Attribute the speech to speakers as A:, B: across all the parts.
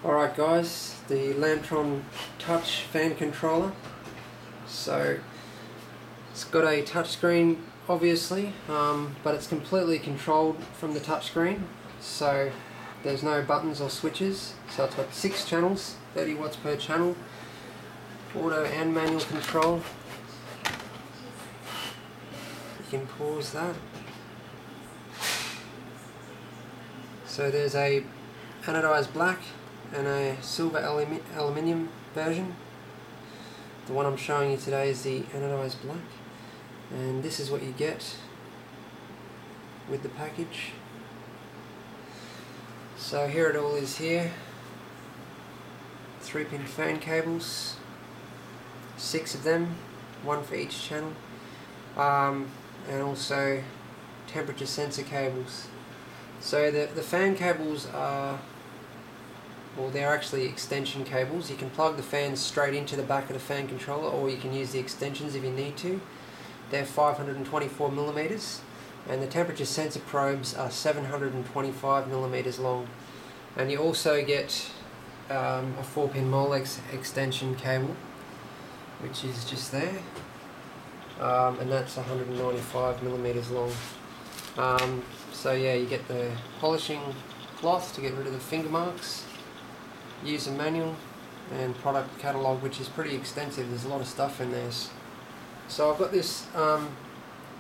A: Alright guys, the Lamptron Touch Fan Controller. So it's got a touchscreen obviously, but it's completely controlled from the touchscreen, so there's no buttons or switches. So it's got 6 channels, 30 watts per channel, auto and manual control. You can pause that. So there's a Anodized Black and a silver aluminium version. The one I'm showing you today is the Anodized Black, and this is what you get with the package. So here it all is here. 3-pin fan cables, 6 of them, 1 for each channel, and also temperature sensor cables. So the fan cables are, well, they're actually extension cables. You can plug the fans straight into the back of the fan controller, or you can use the extensions if you need to. They're 524mm, and the temperature sensor probes are 725mm long. And you also get a 4-pin Molex extension cable, which is just there, and that's 195mm long. So yeah, you get the polishing cloth to get rid of the finger marks, user manual, and product catalogue, which is pretty extensive. There's a lot of stuff in there. So I've got this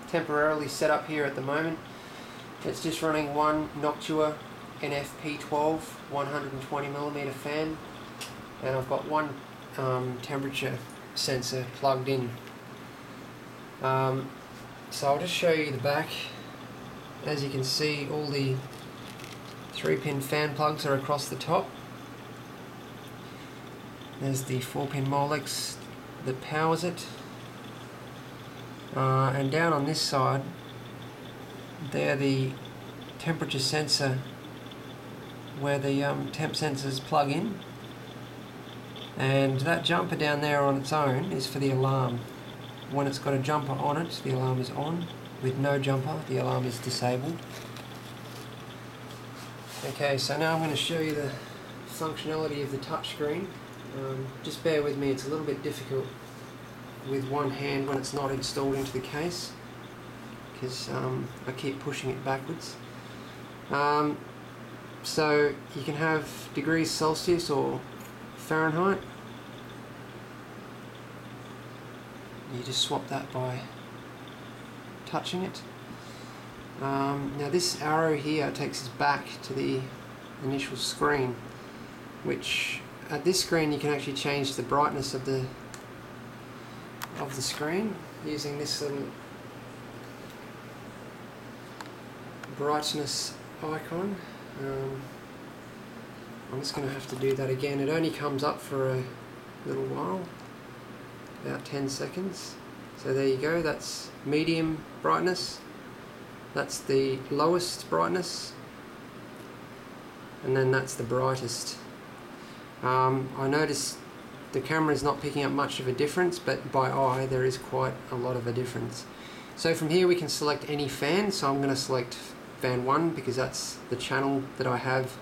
A: temporarily set up here at the moment. It's just running one Noctua NFP12 120mm fan, and I've got one temperature sensor plugged in. So I'll just show you the back. As you can see, all the 3-pin fan plugs are across the top. There's the 4-pin Molex that powers it, and down on this side they're the temperature sensor, where the temp sensors plug in, and that jumper down there on its own is for the alarm. When it's got a jumper on it, the alarm is on. With no jumper, the alarm is disabled. Okay, so now I'm going to show you the functionality of the touchscreen. Just bear with me, it's a little bit difficult with one hand when it's not installed into the case, because I keep pushing it backwards. So you can have degrees Celsius or Fahrenheit. You just swap that by touching it. Now this arrow here takes us back to the initial screen, which at this screen you can actually change the brightness of the screen using this little brightness icon. I'm just going to have to do that again. It only comes up for a little while, about 10 seconds. So there you go, that's medium brightness, that's the lowest brightness, and then that's the brightest. I noticed the camera is not picking up much of a difference, but by eye there is quite a lot of a difference. So from here we can select any fan, so I'm going to select fan 1 because that's the channel that I have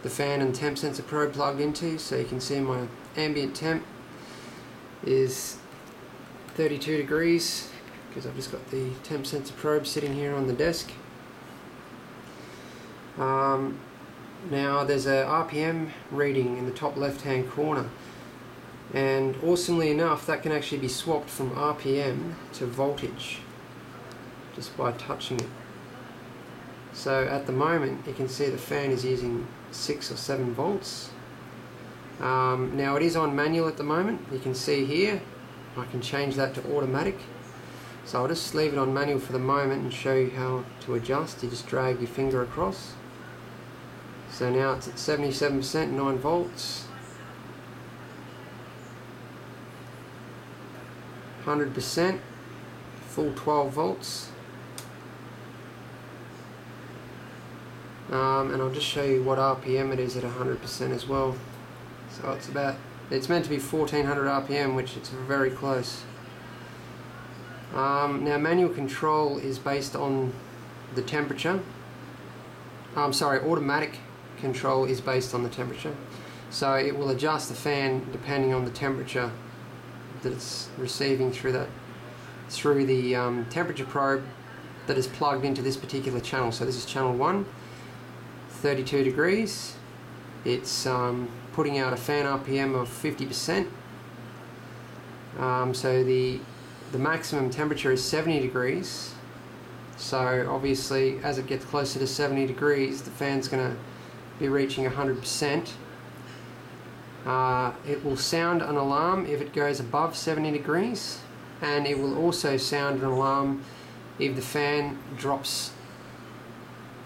A: the fan and temp sensor probe plugged into. So you can see my ambient temp is 32 degrees because I've just got the temp sensor probe sitting here on the desk. Now there's a RPM reading in the top left hand corner, and awesomely enough that can actually be swapped from RPM to voltage just by touching it. So at the moment you can see the fan is using 6 or 7 volts. Now it is on manual at the moment. You can see here I can change that to automatic, so I'll just leave it on manual for the moment and show you how to adjust. You just drag your finger across. So now it's at 77%, 9 volts, 100%, full 12 volts, and I'll just show you what RPM it is at 100% as well. So it's meant to be 1400 RPM, which it's very close. Now manual control is based on the temperature. Automatic control is based on the temperature. So it will adjust the fan depending on the temperature that it's receiving through the temperature probe that is plugged into this particular channel. So this is channel 1, 32 degrees. It's putting out a fan RPM of 50%. So the maximum temperature is 70 degrees. So obviously as it gets closer to 70 degrees, the fan's going to be reaching 100%. It will sound an alarm if it goes above 70 degrees, and it will also sound an alarm if the fan drops.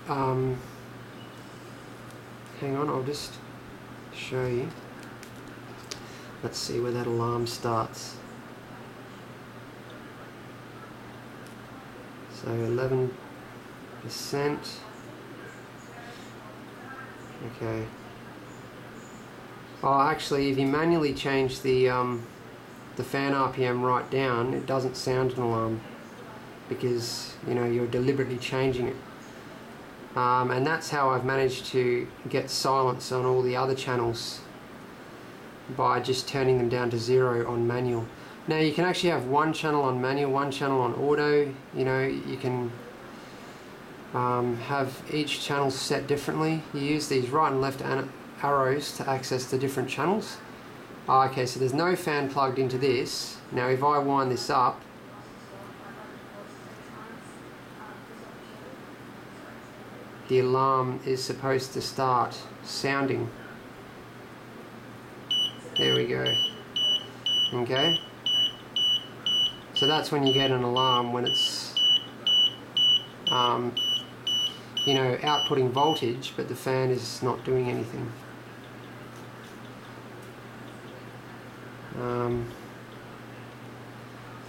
A: Hang on, I'll just show you. Let's see where that alarm starts. So 11%. Okay. Oh, actually, if you manually change the fan RPM right down, it doesn't sound an alarm because you're deliberately changing it. And that's how I've managed to get silence on all the other channels, by just turning them down to 0 on manual. Now you can actually have one channel on manual, one channel on auto. You can have each channel set differently. You use these right and left arrows to access the different channels. Okay, so there's no fan plugged into this. Now if I wind this up, the alarm is supposed to start sounding. There we go. Okay. So that's when you get an alarm, when it's outputting voltage, but the fan is not doing anything.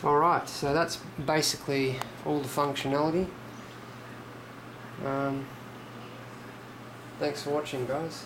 A: Alright, so that's basically all the functionality. Thanks for watching, guys.